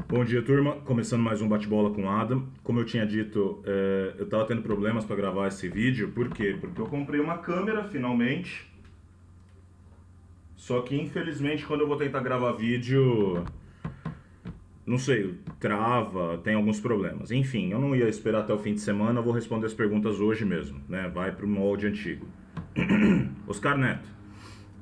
Bom dia, turma. Começando mais um bate-bola com o Adam. Como eu tinha dito, eu estava tendo problemas para gravar esse vídeo. Por quê? Porque eu comprei uma câmera, finalmente. Só que, infelizmente, quando eu vou tentar gravar vídeo, não sei, trava, tem alguns problemas. Enfim, eu não ia esperar até o fim de semana, eu vou responder as perguntas hoje mesmo, né? Vai pro molde antigo. Oscar Neto.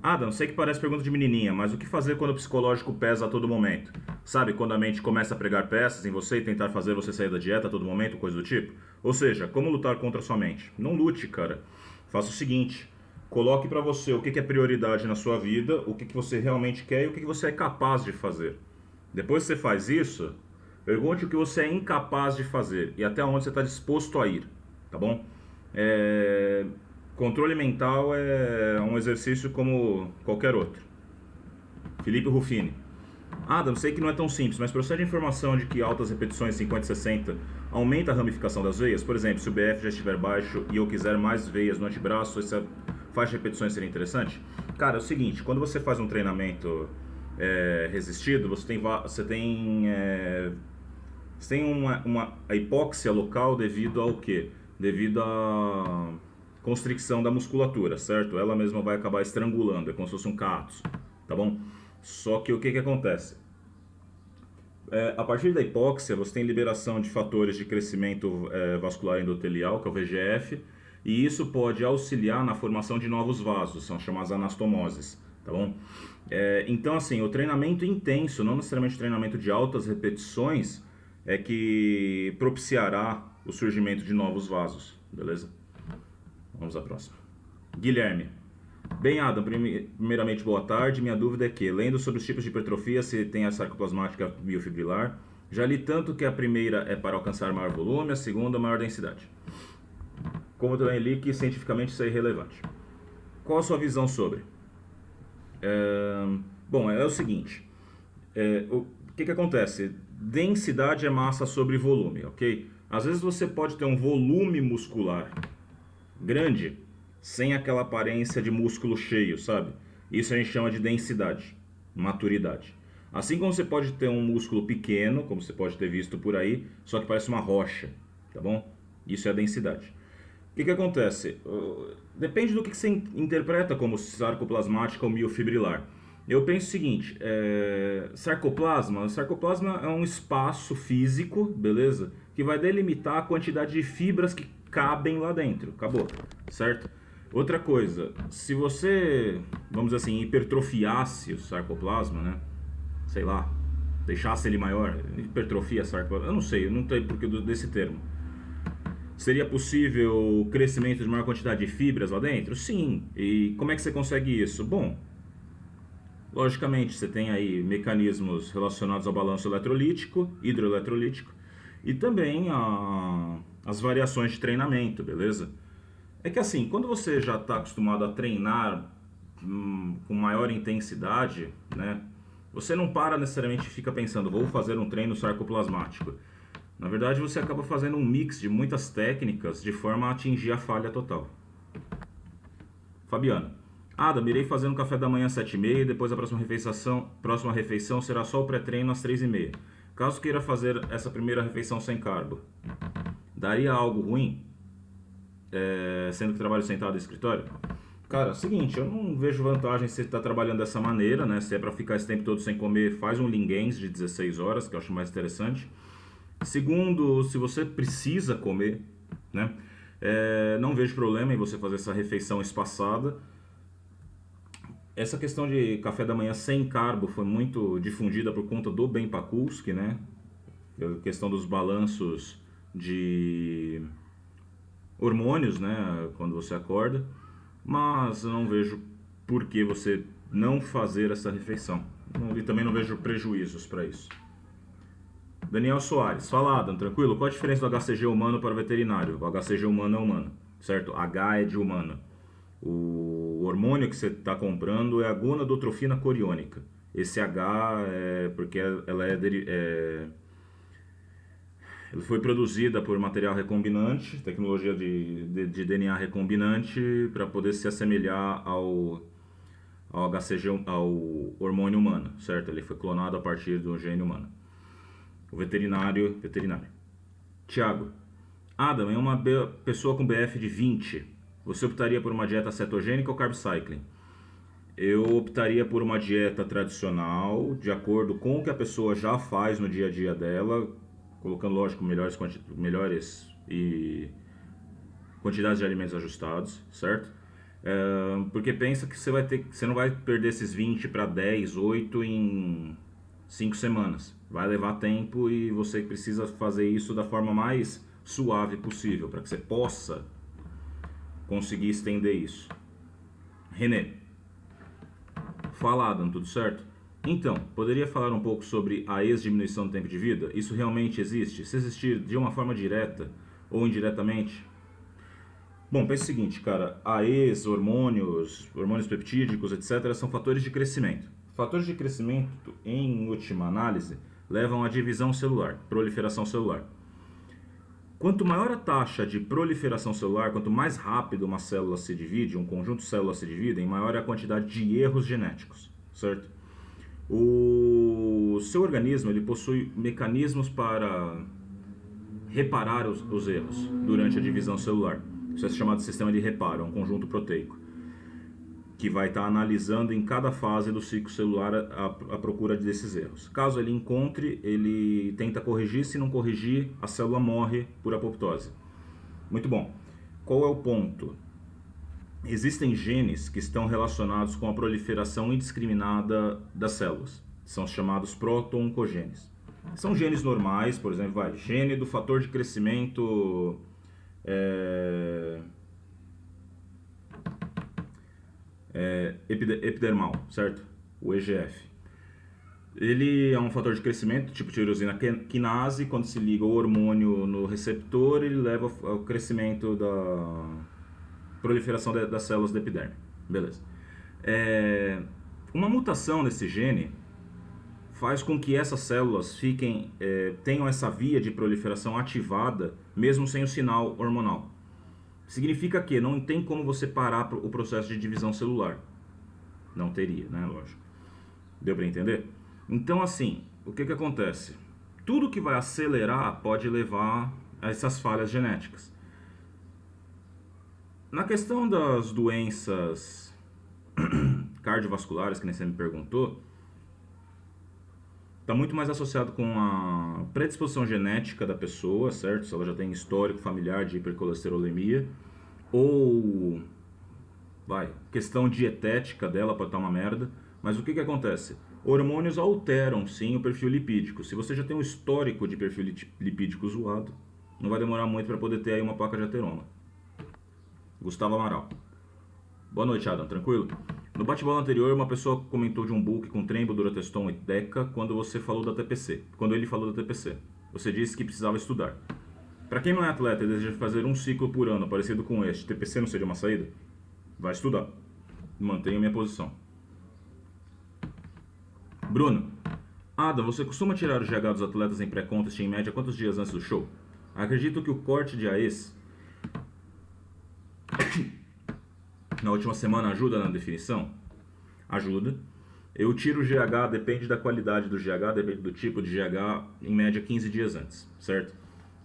Adam, sei que parece pergunta de menininha, mas o que fazer quando o psicológico pesa a todo momento? Sabe, quando a mente começa a pregar peças em você e tentar fazer você sair da dieta a todo momento, coisa do tipo? Ou seja, como lutar contra a sua mente? Não lute, cara. Faça o seguinte, coloque pra você o que é prioridade na sua vida, o que você realmente quer e o que você é capaz de fazer. Depois que você faz isso, pergunte o que você é incapaz de fazer e até onde você está disposto a ir, tá bom? É, Controle mental é um exercício como qualquer outro. Felipe Ruffini. Adam, sei que não é tão simples, mas procede a informação de que altas repetições 50 e 60 aumenta a ramificação das veias? Por exemplo, se o BF já estiver baixo e eu quiser mais veias no antebraço, essa faixa de repetições seria interessante? Cara, é o seguinte, quando você faz um treinamento resistido, você tem a hipóxia local devido ao quê? Devido à constricção da musculatura, certo? Ela mesma vai acabar estrangulando, é como se fosse um catos, tá bom? Só que o que acontece? A partir da hipóxia, você tem liberação de fatores de crescimento vascular endotelial, que é o VGF, e isso pode auxiliar na formação de novos vasos, são chamadas anastomoses, tá bom? Então, assim, o treinamento intenso, não necessariamente o treinamento de altas repetições, é que propiciará o surgimento de novos vasos, beleza? Vamos à próxima. Guilherme. Bem, Adam, primeiramente boa tarde. Minha dúvida é que, lendo sobre os tipos de hipertrofia, se tem a sarcoplasmática miofibrilar, já li tanto que a primeira é para alcançar maior volume, a segunda maior densidade. Como também li que cientificamente isso é irrelevante. Qual a sua visão sobre? Bom, é o seguinte, o que acontece? Densidade é massa sobre volume, ok? Às vezes você pode ter um volume muscular grande, sem aquela aparência de músculo cheio, sabe? Isso a gente chama de densidade, maturidade. Assim como você pode ter um músculo pequeno, como você pode ter visto por aí, só que parece uma rocha, tá bom? Isso é a densidade. O que acontece? Depende do que você interpreta como sarcoplasmática ou miofibrilar. Eu penso o seguinte, sarcoplasma é um espaço físico, beleza? Que vai delimitar a quantidade de fibras que cabem lá dentro. Acabou, certo? Outra coisa, se você, vamos dizer assim, hipertrofiasse o sarcoplasma, né? Sei lá, deixasse ele maior, hipertrofia sarcoplasma, eu não sei, eu não tenho porque desse termo. Seria possível o crescimento de maior quantidade de fibras lá dentro? Sim. E como é que você consegue isso? Bom, logicamente você tem aí mecanismos relacionados ao balanço eletrolítico, hidroeletrolítico e também as variações de treinamento, beleza? É que assim, quando você já está acostumado a treinar com maior intensidade, né? Você não para necessariamente e fica pensando, vou fazer um treino sarcoplasmático. Na verdade, você acaba fazendo um mix de muitas técnicas de forma a atingir a falha total. Fabiano. Adam, irei fazer um café da manhã às 7h30 e depois a próxima refeição será só o pré-treino às 3h30. Caso queira fazer essa primeira refeição sem carbo, daria algo ruim? Sendo que trabalho sentado no escritório? Cara, é o seguinte, eu não vejo vantagem se você está trabalhando dessa maneira, né? Se é para ficar esse tempo todo sem comer, faz um Linguens de 16 horas, que eu acho mais interessante. Segundo, se você precisa comer, né? Não vejo problema em você fazer essa refeição espaçada. Essa questão de café da manhã sem carbo foi muito difundida por conta do Ben Pakulski, né? A questão dos balanços de hormônios, né? Quando você acorda. Mas eu não vejo por que você não fazer essa refeição. E também não vejo prejuízos para isso. Daniel Soares, fala Adam, tranquilo? Qual a diferença do HCG humano para o veterinário? O HCG humano é humano, certo? H é de humano. O hormônio que você está comprando é a gonadotrofina coriônica. Esse H é porque ela foi produzida por material recombinante, tecnologia de DNA recombinante, para poder se assemelhar ao hormônio humano, certo? Ele foi clonado a partir do gene humano. O veterinário. Tiago, Adam é uma pessoa com BF de 20. Você optaria por uma dieta cetogênica ou carb cycling? Eu optaria por uma dieta tradicional, de acordo com o que a pessoa já faz no dia a dia dela, colocando, lógico, melhores e quantidades de alimentos ajustados, certo? Porque pensa que você não vai perder esses 20 para 10, 8 em 5 semanas. Vai levar tempo e você precisa fazer isso da forma mais suave possível, para que você possa conseguir estender isso. René, fala Adam, tudo certo? Então, poderia falar um pouco sobre a ex-diminuição do tempo de vida? Isso realmente existe? Se existir de uma forma direta ou indiretamente? Bom, pense o seguinte, cara, a hormônios peptídicos, etc., são fatores de crescimento. Fatores de crescimento, em última análise, levam à divisão celular, proliferação celular. Quanto maior a taxa de proliferação celular, quanto mais rápido uma célula se divide, um conjunto de células se dividem, maior é a quantidade de erros genéticos, certo? O seu organismo ele possui mecanismos para reparar os erros durante a divisão celular. Isso é chamado de sistema de reparo, é um conjunto proteico, que vai estar analisando em cada fase do ciclo celular a procura desses erros. Caso ele encontre, ele tenta corrigir, se não corrigir, a célula morre por apoptose. Muito bom. Qual é o ponto? Existem genes que estão relacionados com a proliferação indiscriminada das células. São chamados proto-oncogenes. São genes normais, por exemplo, gene do fator de crescimento epidermal, certo? O EGF. Ele é um fator de crescimento, tipo tirosina quinase. Quando se liga o hormônio no receptor, ele leva ao crescimento da proliferação das células da epiderme. Beleza. Uma mutação nesse gene faz com que essas células tenham essa via de proliferação ativada, mesmo sem o sinal hormonal. Significa que não tem como você parar o processo de divisão celular. Não teria, né? Lógico. Deu para entender? Então, assim, o que acontece? Tudo que vai acelerar pode levar a essas falhas genéticas. Na questão das doenças cardiovasculares, que nem você me perguntou, está muito mais associado com a predisposição genética da pessoa, certo? Se ela já tem histórico familiar de hipercolesterolemia, ou questão dietética dela pode estar uma merda. Mas o que acontece? Hormônios alteram sim o perfil lipídico. Se você já tem um histórico de perfil lipídico zoado, não vai demorar muito para poder ter aí uma placa de ateroma. Gustavo Amaral. Boa noite, Adam. Tranquilo? No bate-bola anterior, uma pessoa comentou de um bulk com trembo, durateston e deca quando ele falou da TPC. Você disse que precisava estudar. Para quem não é atleta e deseja fazer um ciclo por ano parecido com este, TPC não seria uma saída? Vai estudar. Mantenha minha posição. Bruno. Adam, você costuma tirar o GH dos atletas em pré-contest em média quantos dias antes do show? Acredito que o corte de AES na última semana ajuda na definição? Ajuda. Eu tiro o GH, depende da qualidade do GH, depende do tipo de GH, em média 15 dias antes, certo?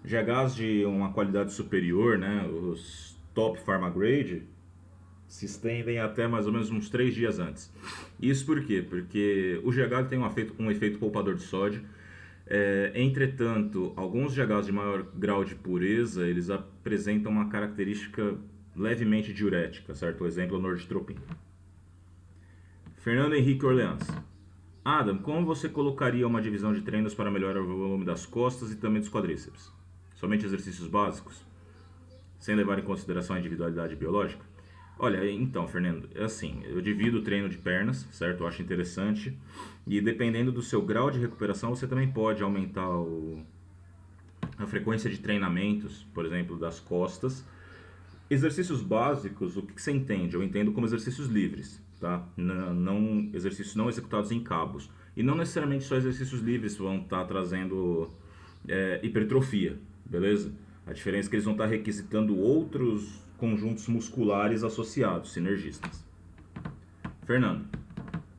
GHs de uma qualidade superior, né, os top pharma grade, se estendem até mais ou menos uns 3 dias antes. Isso por quê? Porque o GH tem um efeito poupador de sódio. Entretanto, alguns GHs de maior grau de pureza, eles apresentam uma característica levemente diurética, certo? O exemplo é o Norditropin. Fernando Henrique Orleans. Adam, como você colocaria uma divisão de treinos para melhorar o volume das costas e também dos quadríceps? Somente exercícios básicos? Sem levar em consideração a individualidade biológica? Olha, então, Fernando, é assim, eu divido o treino de pernas, certo? Eu acho interessante. E dependendo do seu grau de recuperação, você também pode aumentar a frequência de treinamentos, por exemplo, das costas. Exercícios básicos, o que você entende? Eu entendo como exercícios livres, tá? Não exercícios não executados em cabos. E não necessariamente só exercícios livres vão estar trazendo hipertrofia, beleza? A diferença é que eles vão estar requisitando outros conjuntos musculares associados, sinergistas. Fernando.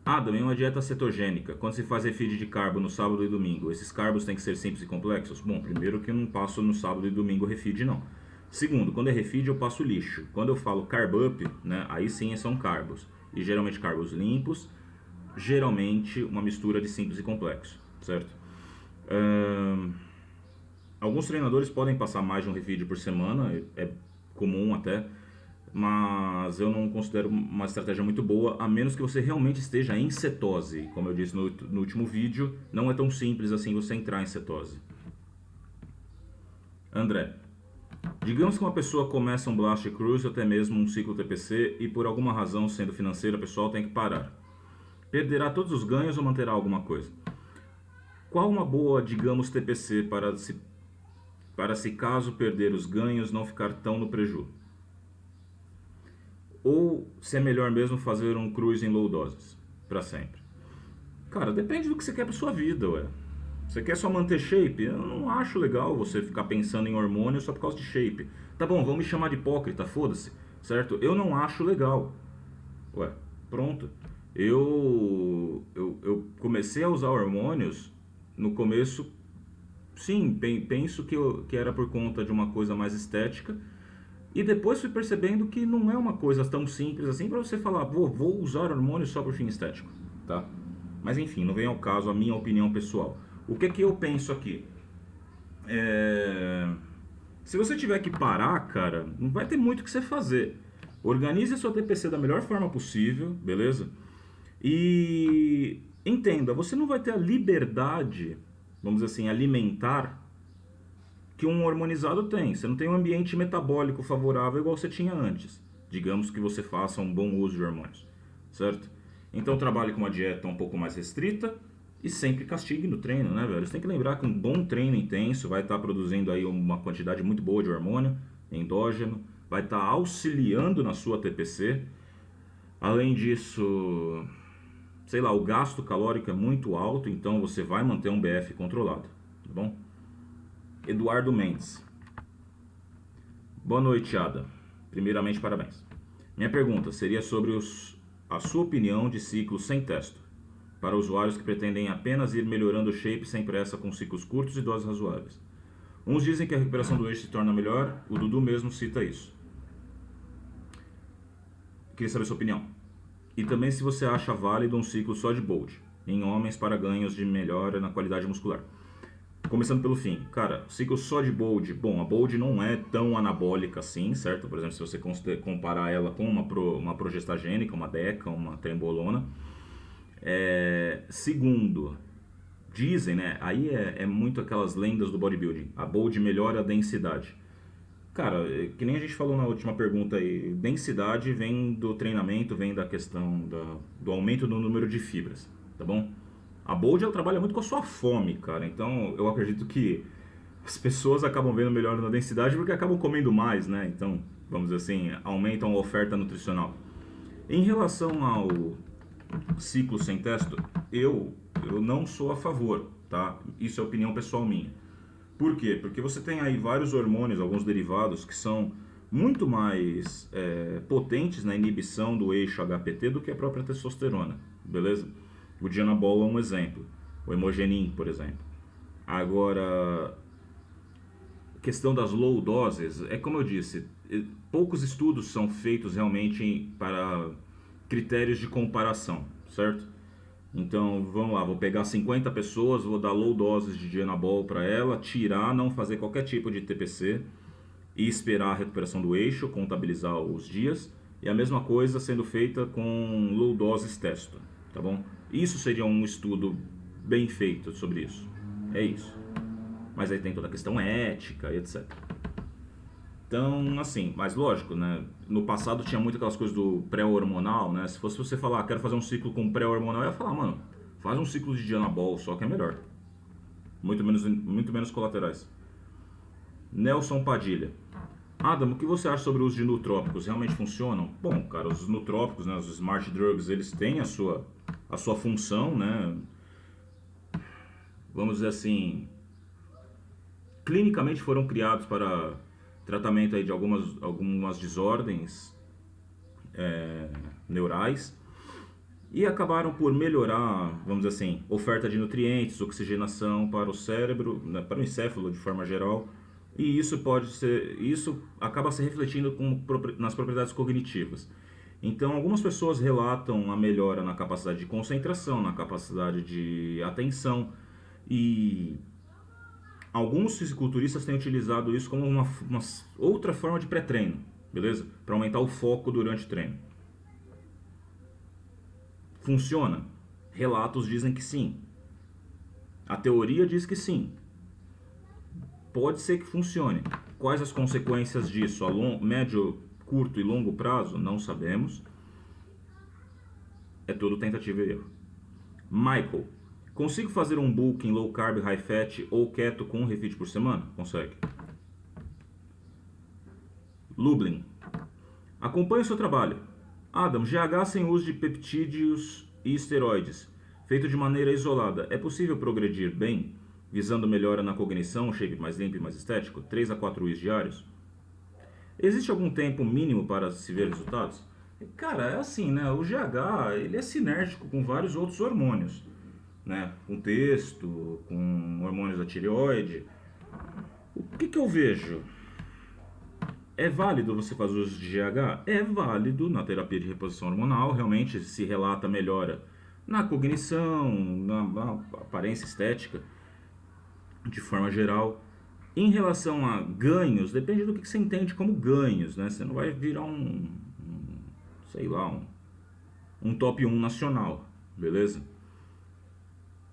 Também uma dieta cetogênica. Quando se faz refeed de carbo no sábado e domingo, esses carbos têm que ser simples e complexos? Bom, primeiro que eu não passo no sábado e domingo refeed, não. Segundo, quando é refeed eu passo lixo. Quando eu falo carb up, né, aí sim são carbos. E geralmente carbos limpos, geralmente uma mistura de simples e complexo, certo? Alguns treinadores podem passar mais de um refeed por semana, é comum até, mas eu não considero uma estratégia muito boa, a menos que você realmente esteja em cetose. Como eu disse no último vídeo, não é tão simples assim você entrar em cetose. André, digamos que uma pessoa começa um Blast Cruise ou até mesmo um ciclo TPC e por alguma razão, sendo financeira, pessoal, tem que parar. Perderá todos os ganhos ou manterá alguma coisa? Qual uma boa, digamos, TPC para se caso perder os ganhos não ficar tão no preju? Ou se é melhor mesmo fazer um cruise em low doses para sempre? Cara, depende do que você quer para sua vida, ué. Você quer só manter shape? Eu não acho legal você ficar pensando em hormônio só por causa de shape. Tá bom, vão me chamar de hipócrita, foda-se, certo? Eu não acho legal. Ué, pronto. Eu comecei a usar hormônios no começo, sim, penso que era por conta de uma coisa mais estética. E depois fui percebendo que não é uma coisa tão simples assim para você falar, vou usar hormônio só por fim estético, tá? Mas enfim, não vem ao caso a minha opinião pessoal. O que é que eu penso aqui? Se você tiver que parar, cara, não vai ter muito o que você fazer. Organize a sua TPC da melhor forma possível, beleza? E entenda, você não vai ter a liberdade, vamos dizer assim, alimentar que um hormonizado tem. Você não tem um ambiente metabólico favorável igual você tinha antes. Digamos que você faça um bom uso de hormônios, certo? Então trabalhe com uma dieta um pouco mais restrita e sempre castigue no treino, né, velho? Você tem que lembrar que um bom treino intenso vai estar produzindo aí uma quantidade muito boa de hormônio endógeno, vai estar auxiliando na sua TPC. Além disso, sei lá, o gasto calórico é muito alto, então você vai manter um BF controlado, tá bom? Eduardo Mendes. Boa noite, Ada. Primeiramente, parabéns. Minha pergunta seria sobre a sua opinião de ciclos sem testo, para usuários que pretendem apenas ir melhorando o shape sem pressa com ciclos curtos e doses razoáveis. Uns dizem que a recuperação do eixo se torna melhor, o Dudu mesmo cita isso. Queria saber sua opinião. E também se você acha válido um ciclo só de Bold, em homens para ganhos de melhora na qualidade muscular. Começando pelo fim, cara, ciclo só de Bold, bom, a Bold não é tão anabólica assim, certo? Por exemplo, se você comparar ela com uma progestagênica, uma DECA, uma trembolona. Segundo, dizem, né, aí é muito aquelas lendas do bodybuilding, a Bold melhora a densidade. Cara, que nem a gente falou na última pergunta aí, densidade vem do treinamento, vem da questão do aumento do número de fibras, tá bom? A Bold ela trabalha muito com a sua fome, cara, então eu acredito que as pessoas acabam vendo melhor na densidade porque acabam comendo mais, né? Então, vamos dizer assim, aumentam a oferta nutricional. Em relação ao ciclo sem testo, eu não sou a favor, tá? Isso é opinião pessoal minha. Por quê? Porque você tem aí vários hormônios, alguns derivados, que são muito mais potentes na inibição do eixo HPT do que a própria testosterona, beleza? O Dianabol é um exemplo, o Hemogenin, por exemplo. Agora, questão das low doses, é como eu disse, poucos estudos são feitos realmente para critérios de comparação, certo? Então, vamos lá, vou pegar 50 pessoas, vou dar low doses de Dianabol para ela, tirar, não fazer qualquer tipo de TPC e esperar a recuperação do eixo, contabilizar os dias. E a mesma coisa sendo feita com low doses testo, tá bom? Isso seria um estudo bem feito sobre isso. É isso. Mas aí tem toda a questão ética e etc. Então, assim, mas lógico, né? No passado tinha muito aquelas coisas do pré-hormonal, né? Se fosse você falar, quero fazer um ciclo com pré-hormonal, eu ia falar, mano, faz um ciclo de Dianabol, só que é melhor. Muito menos colaterais. Nelson Padilha. Adam, o que você acha sobre o uso de nutrópicos? Realmente funcionam? Bom, cara, os nutrópicos, né, os smart drugs, eles têm a sua função, né? Vamos dizer assim, clinicamente foram criados para tratamento aí de algumas desordens neurais. e acabaram por melhorar, vamos dizer assim, oferta de nutrientes, oxigenação para o cérebro, né, para o encéfalo de forma geral, e isso acaba se refletindo nas propriedades cognitivas. Então, algumas pessoas relatam a melhora na capacidade de concentração, na capacidade de atenção, e alguns fisiculturistas têm utilizado isso como uma outra forma de pré-treino, beleza? Para aumentar o foco durante o treino. Funciona? Relatos dizem que sim. A teoria diz que sim. Pode ser que funcione. Quais as consequências disso a médio, curto e longo prazo? Não sabemos. É tudo tentativa e erro. Michael, consigo fazer um bulk em low carb, high fat ou keto com um refeed por semana? Consegue. Lublin, acompanhe o seu trabalho. Adam, GH sem uso de peptídeos e esteroides, feito de maneira isolada, é possível progredir bem, visando melhora na cognição, shape mais limpo e mais estético, 3 a 4 Is diários? Existe algum tempo mínimo para se ver resultados? Cara, é assim, né? O GH, ele é sinérgico com vários outros hormônios, né? Com testo, com hormônios da tireoide. O que eu vejo? É válido você fazer uso de GH? É válido na terapia de reposição hormonal, realmente se relata melhora na cognição, na aparência estética, de forma geral. Em relação a ganhos, depende do que você entende como ganhos, né? Você não vai virar sei lá, um top 1 nacional, beleza?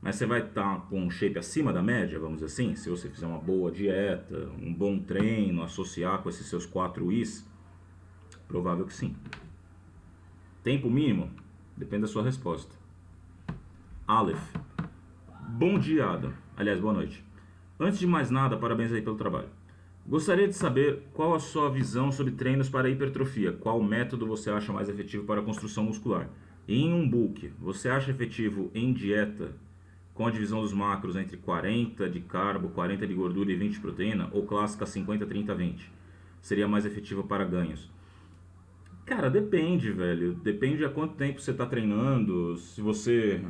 Mas você vai estar com um shape acima da média, vamos dizer assim, se você fizer uma boa dieta, um bom treino, associar com esses seus 4 Is, provável que sim. Tempo mínimo? Depende da sua resposta. Aleph. Bom dia, Adam. Aliás, boa noite. Antes de mais nada, parabéns aí pelo trabalho. Gostaria de saber qual a sua visão sobre treinos para hipertrofia. Qual método você acha mais efetivo para a construção muscular? Em um bulk, você acha efetivo em dieta com a divisão dos macros entre 40 de carbo, 40 de gordura e 20 de proteína, ou clássica 50, 30, 20? Seria mais efetivo para ganhos? Cara, depende, velho. Depende a quanto tempo você está treinando, se você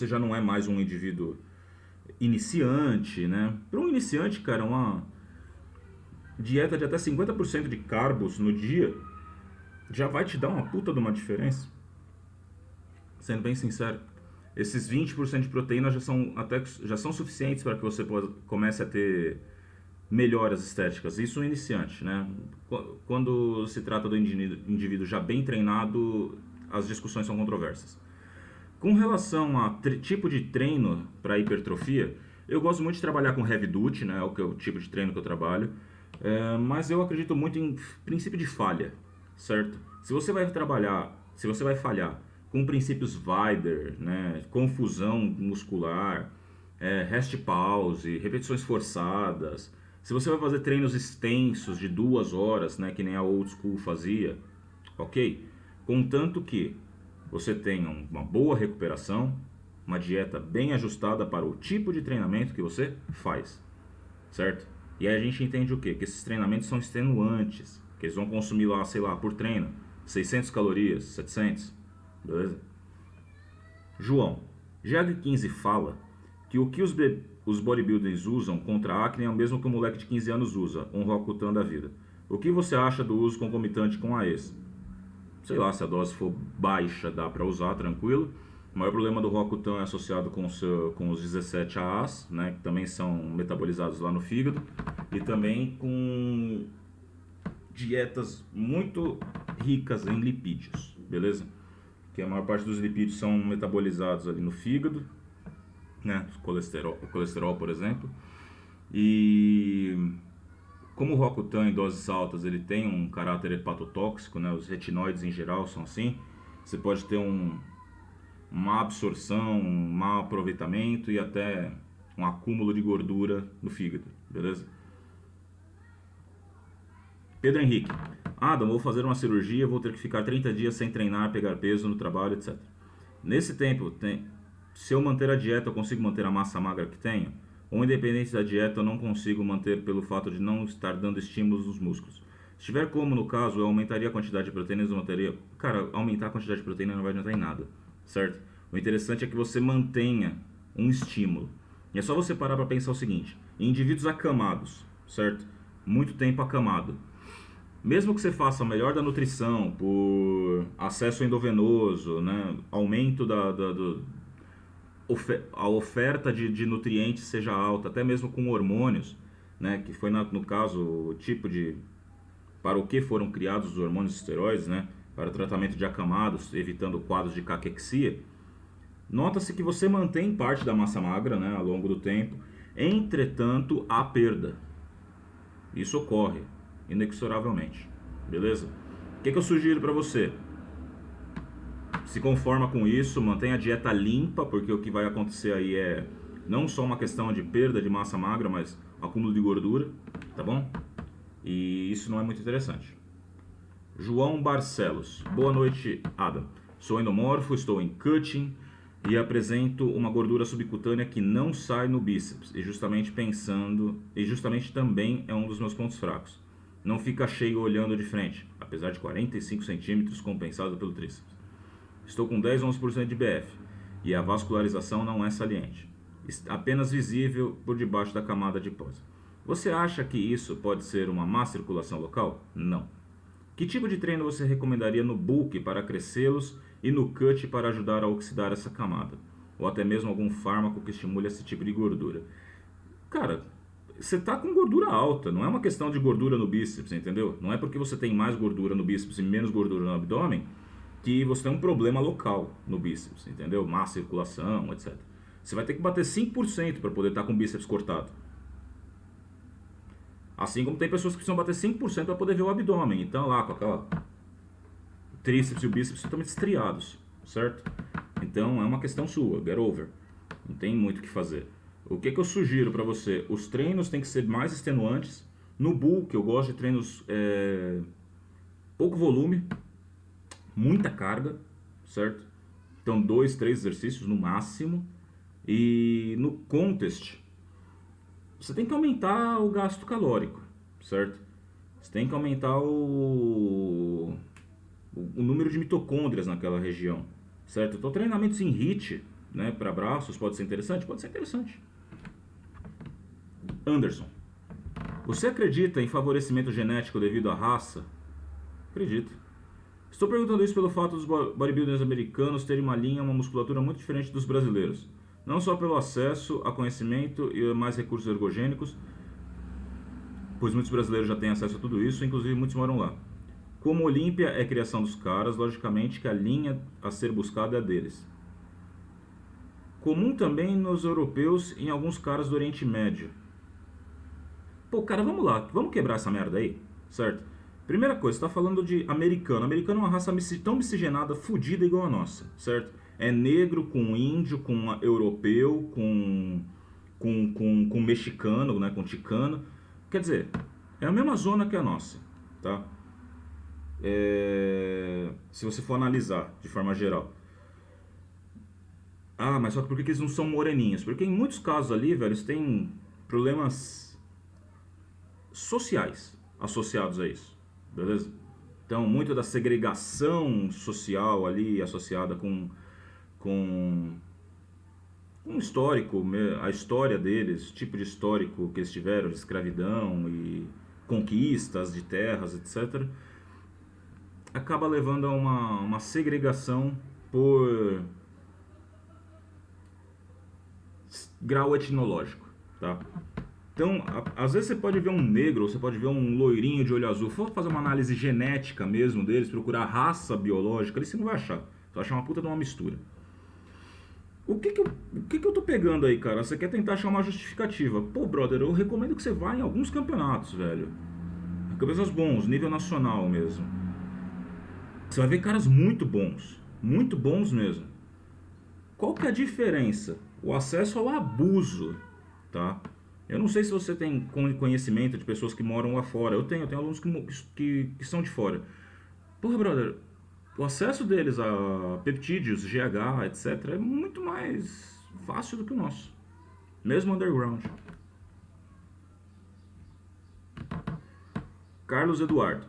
já não é mais um indivíduo iniciante, né? Para um iniciante, cara, uma dieta de até 50% de carbos no dia já vai te dar uma puta de uma diferença. Sendo bem sincero, esses 20% de proteína já são suficientes para que você comece a ter melhoras estéticas. Isso é iniciante, né? Quando se trata do indivíduo já bem treinado, as discussões são controversas. Com relação a tipo de treino para hipertrofia, eu gosto muito de trabalhar com heavy duty, né? É o tipo de treino que eu trabalho. Mas eu acredito muito em princípio de falha, certo? Se você vai falhar com princípios Weider, né? Confusão muscular, rest pause, repetições forçadas. Se você vai fazer treinos extensos de 2 horas, né? Que nem a old school fazia, ok? Contanto que você tenha uma boa recuperação, uma dieta bem ajustada para o tipo de treinamento que você faz, certo? E aí a gente entende o quê? Que esses treinamentos são extenuantes, que eles vão consumir lá, sei lá, por treino, 600 calorias, 700, beleza? João, GH15 fala que o que os bodybuilders usam contra a acne é o mesmo que o moleque de 15 anos usa, um Roacutan da vida. O que você acha do uso concomitante com a AES? Sei lá, se a dose for baixa, dá para usar tranquilo. O maior problema do Roacutan é associado com os 17 AAs, né, que também são metabolizados lá no fígado, e também com dietas muito ricas em lipídios, beleza? Que a maior parte dos lipídios são metabolizados ali no fígado, né, o colesterol, por exemplo. E como o Roacutan em doses altas ele tem um caráter hepatotóxico, né, os retinoides em geral são assim, você pode ter uma absorção, um mau aproveitamento e até um acúmulo de gordura no fígado, beleza? Pedro Henrique. Adam, vou fazer uma cirurgia, vou ter que ficar 30 dias sem treinar, pegar peso no trabalho, etc. Nesse tempo, se eu manter a dieta, eu consigo manter a massa magra que tenho? Ou independente da dieta, eu não consigo manter pelo fato de não estar dando estímulos nos músculos? Se tiver como, no caso, eu aumentaria a quantidade de proteína, eu mataria... Cara, aumentar a quantidade de proteína não vai adiantar em nada, certo? O interessante é que você mantenha um estímulo. E é só você parar para pensar o seguinte: em indivíduos acamados, certo? Muito tempo acamado. Mesmo que você faça a melhor da nutrição, por acesso endovenoso, né? Aumento a oferta de nutrientes seja alta, até mesmo com hormônios, né? Que foi, no caso, o tipo de... Para o que foram criados os hormônios esteroides, né? Para o tratamento de acamados, evitando quadros de caquexia. Nota-se que você mantém parte da massa magra, né, ao longo do tempo, entretanto, há perda. Isso ocorre, inexoravelmente. Beleza? O que eu sugiro para você? Se conforma com isso, mantenha a dieta limpa, porque o que vai acontecer aí é não só uma questão de perda de massa magra, mas acúmulo de gordura, tá bom? E isso não é muito interessante. João Barcelos. Boa noite, Adam. Sou endomorfo, estou em cutting e apresento uma gordura subcutânea que não sai no bíceps e justamente também é um dos meus pontos fracos. Não fica cheio olhando de frente, apesar de 45 centímetros compensado pelo tríceps. Estou com 10-11% de BF e a vascularização não é saliente, apenas visível por debaixo da camada adiposa. Você acha que isso pode ser uma má circulação local? Não. Que tipo de treino você recomendaria no bulk para crescê-los e no cut para ajudar a oxidar essa camada? Ou até mesmo algum fármaco que estimule esse tipo de gordura? Cara, você tá com gordura alta, não é uma questão de gordura no bíceps, entendeu? Não é porque você tem mais gordura no bíceps e menos gordura no abdômen que você tem um problema local no bíceps, entendeu? Má circulação, etc. Você vai ter que bater 5% para poder estar com o bíceps cortado. Assim como tem pessoas que precisam bater 5% para poder ver o abdômen. Então lá com aquela tríceps e o bíceps totalmente estriados, certo? Então é uma questão sua, get over. Não tem muito o que fazer. O que eu sugiro para você? Os treinos têm que ser mais extenuantes. No bulk eu gosto de treinos pouco volume, muita carga, certo? Então 2, 3 exercícios no máximo. E no contest você tem que aumentar o gasto calórico, certo? Você tem que aumentar o número de mitocôndrias naquela região, certo? Então treinamentos em HIIT, né, para braços pode ser interessante? Pode ser interessante. Anderson, você acredita em favorecimento genético devido à raça? Acredito. Estou perguntando isso pelo fato dos bodybuilders americanos terem uma musculatura muito diferente dos brasileiros. Não só pelo acesso a conhecimento e mais recursos ergogênicos, pois muitos brasileiros já têm acesso a tudo isso, inclusive muitos moram lá. Como Olímpia é criação dos caras, logicamente que a linha a ser buscada é a deles. Comum também nos europeus e em alguns caras do Oriente Médio. Pô, cara, vamos lá, vamos quebrar essa merda aí, certo? Primeira coisa, você tá falando de americano. Americano é uma raça tão miscigenada, fodida igual a nossa, certo? É negro com índio, com europeu, com mexicano, né, com ticano. Quer dizer, é a mesma zona que a nossa, tá? Se você for analisar de forma geral. Ah, mas só que por que eles não são moreninhos? Porque em muitos casos ali, velho, eles têm problemas sociais associados a isso, beleza? Então, muito da segregação social ali associada com um histórico, a história deles, tipo de histórico que eles tiveram de escravidão e conquistas de terras, etc., acaba levando a uma segregação por grau etnológico, tá? Então, às vezes você pode ver um negro, ou você pode ver um loirinho de olho azul. Se for fazer uma análise genética mesmo deles, procurar raça biológica, ali você não vai achar. Você vai achar uma puta de uma mistura. O que eu tô pegando aí, cara? Você quer tentar achar uma justificativa. Pô, brother, eu recomendo que você vá em alguns campeonatos, velho. Campeonatos bons, nível nacional mesmo. Você vai ver caras muito bons mesmo. Qual que é a diferença? O acesso ao abuso, tá? Eu não sei se você tem conhecimento de pessoas que moram lá fora. Eu tenho alunos que são de fora. Porra, brother, o acesso deles a peptídeos, GH, etc. é muito mais fácil do que o nosso. Mesmo underground. Carlos Eduardo.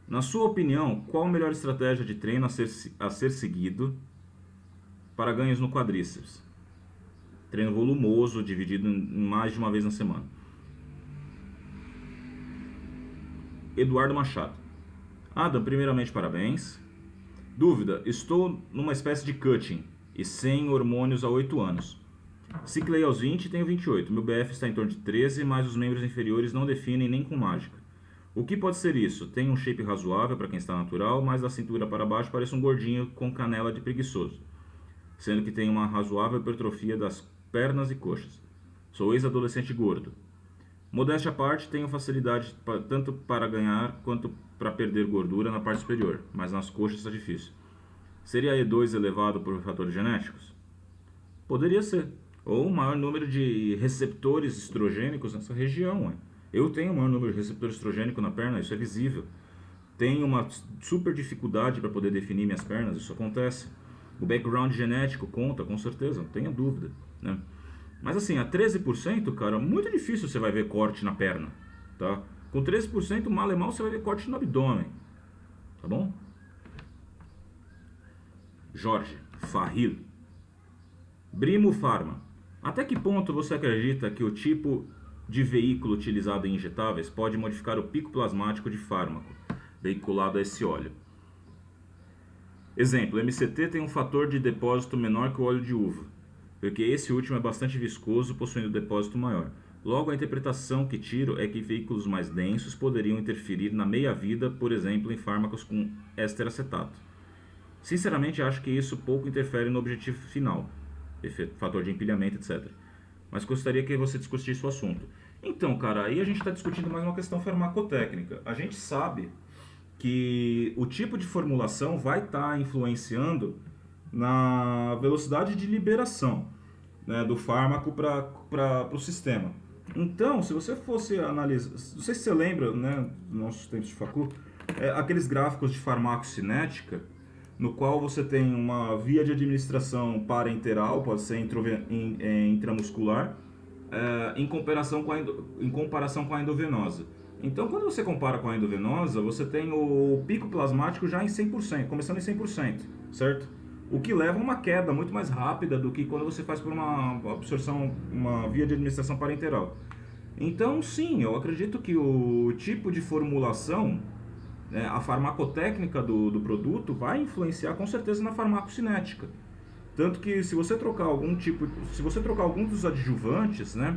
Na sua opinião, qual a melhor estratégia de treino a ser seguido para ganhos no quadríceps? Treino volumoso, dividido em mais de uma vez na semana. Eduardo Machado. Adam, primeiramente parabéns. Dúvida, estou numa espécie de cutting e sem hormônios há 8 anos. Ciclei aos 20 e tenho 28. Meu BF está em torno de 13, mas os membros inferiores não definem nem com mágica. O que pode ser isso? Tenho um shape razoável para quem está natural, mas da cintura para baixo parece um gordinho com canela de preguiçoso, sendo que tenho uma razoável hipertrofia das pernas e coxas. Sou ex-adolescente gordo. Modéstia à parte, tenho facilidade tanto para ganhar quanto para perder gordura na parte superior, mas nas coxas está difícil. Seria E2 elevado por fatores genéticos? Poderia ser. Ou um maior número de receptores estrogênicos nessa região. Eu tenho um maior número de receptores estrogênicos na perna, isso é visível. Tenho uma super dificuldade para poder definir minhas pernas, isso acontece. O background genético conta, com certeza, não tenha dúvida, né? Mas assim, a 13%, cara, muito difícil você vai ver corte na perna, tá? Com 13%, mal e mal, você vai ver corte no abdômen, tá bom? Jorge Farril. Brimo Pharma. Até que ponto você acredita que o tipo de veículo utilizado em injetáveis pode modificar o pico plasmático de fármaco veiculado a esse óleo? Exemplo, MCT tem um fator de depósito menor que o óleo de uva, porque esse último é bastante viscoso, possuindo depósito maior. Logo, a interpretação que tiro é que veículos mais densos poderiam interferir na meia-vida, por exemplo, em fármacos com ésteracetato. Sinceramente, acho que isso pouco interfere no objetivo final, fator de empilhamento, etc. Mas gostaria que você discutisse o assunto. Então, cara, aí a gente está discutindo mais uma questão farmacotécnica. A gente sabe que o tipo de formulação vai estar influenciando na velocidade de liberação, né, do fármaco para o sistema. Então, se você fosse analisar, não sei se você lembra, né, dos nossos tempos de facu, aqueles gráficos de farmacocinética, no qual você tem uma via de administração parenteral, pode ser intramuscular, em comparação com a endovenosa. Então, quando você compara com a endovenosa, você tem o pico plasmático já em 100%, começando em 100%, certo? O que leva a uma queda muito mais rápida do que quando você faz por uma absorção, uma via de administração parenteral. Então, sim, eu acredito que o tipo de formulação, a farmacotécnica do produto vai influenciar com certeza na farmacocinética. Tanto que se você trocar algum dos adjuvantes, né,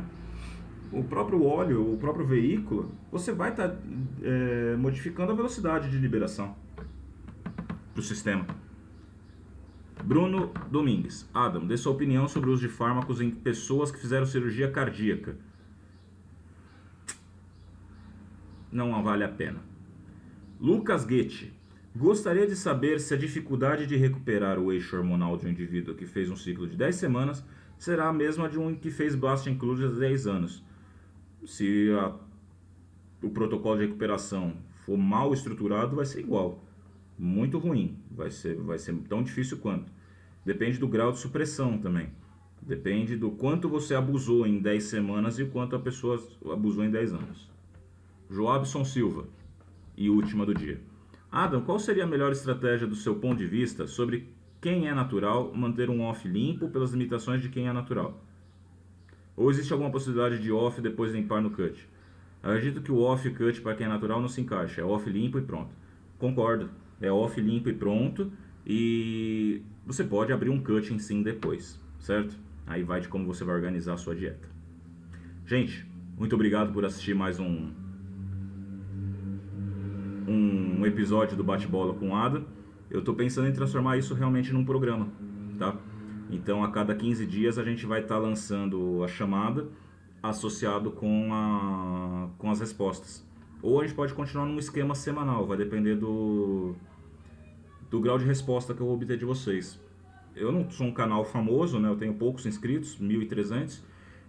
o próprio óleo, o próprio veículo, você vai estar modificando a velocidade de liberação do sistema. Bruno Domingues. Adam, dê sua opinião sobre o uso de fármacos em pessoas que fizeram cirurgia cardíaca. Não vale a pena. Lucas Guetti. Gostaria de saber se a dificuldade de recuperar o eixo hormonal de um indivíduo que fez um ciclo de 10 semanas será a mesma de um que fez blast inclusion há 10 anos. Se o protocolo de recuperação for mal estruturado, vai ser igual. Muito ruim. Vai ser tão difícil quanto. Depende do grau de supressão também. Depende do quanto você abusou em 10 semanas e o quanto a pessoa abusou em 10 anos. Joabson Silva. E última do dia. Adam, qual seria a melhor estratégia do seu ponto de vista sobre quem é natural manter um off limpo pelas limitações de quem é natural? Ou existe alguma possibilidade de off depois limpar no cut? Eu acredito que o off e cut para quem é natural não se encaixa. É off limpo e pronto. Concordo. É off limpo e pronto. E você pode abrir um cutting sim depois, certo? Aí vai de como você vai organizar a sua dieta. Gente, muito obrigado por assistir mais um episódio do Bate-Bola com o Adam. Eu tô pensando em transformar isso realmente num programa, tá? Então a cada 15 dias a gente vai estar lançando a chamada associado com as respostas. Ou a gente pode continuar num esquema semanal, vai depender do grau de resposta que eu vou obter de vocês. Eu não sou um canal famoso, né? Eu tenho poucos inscritos, 1.300,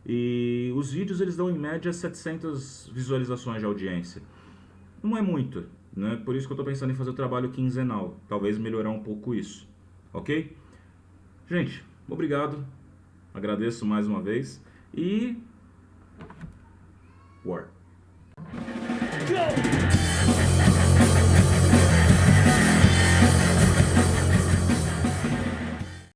e os vídeos eles dão em média 700 visualizações de audiência. Não é muito, né? Por isso que eu estou pensando em fazer o trabalho quinzenal, talvez melhorar um pouco isso, ok? Gente, obrigado, agradeço mais uma vez e... War. Go!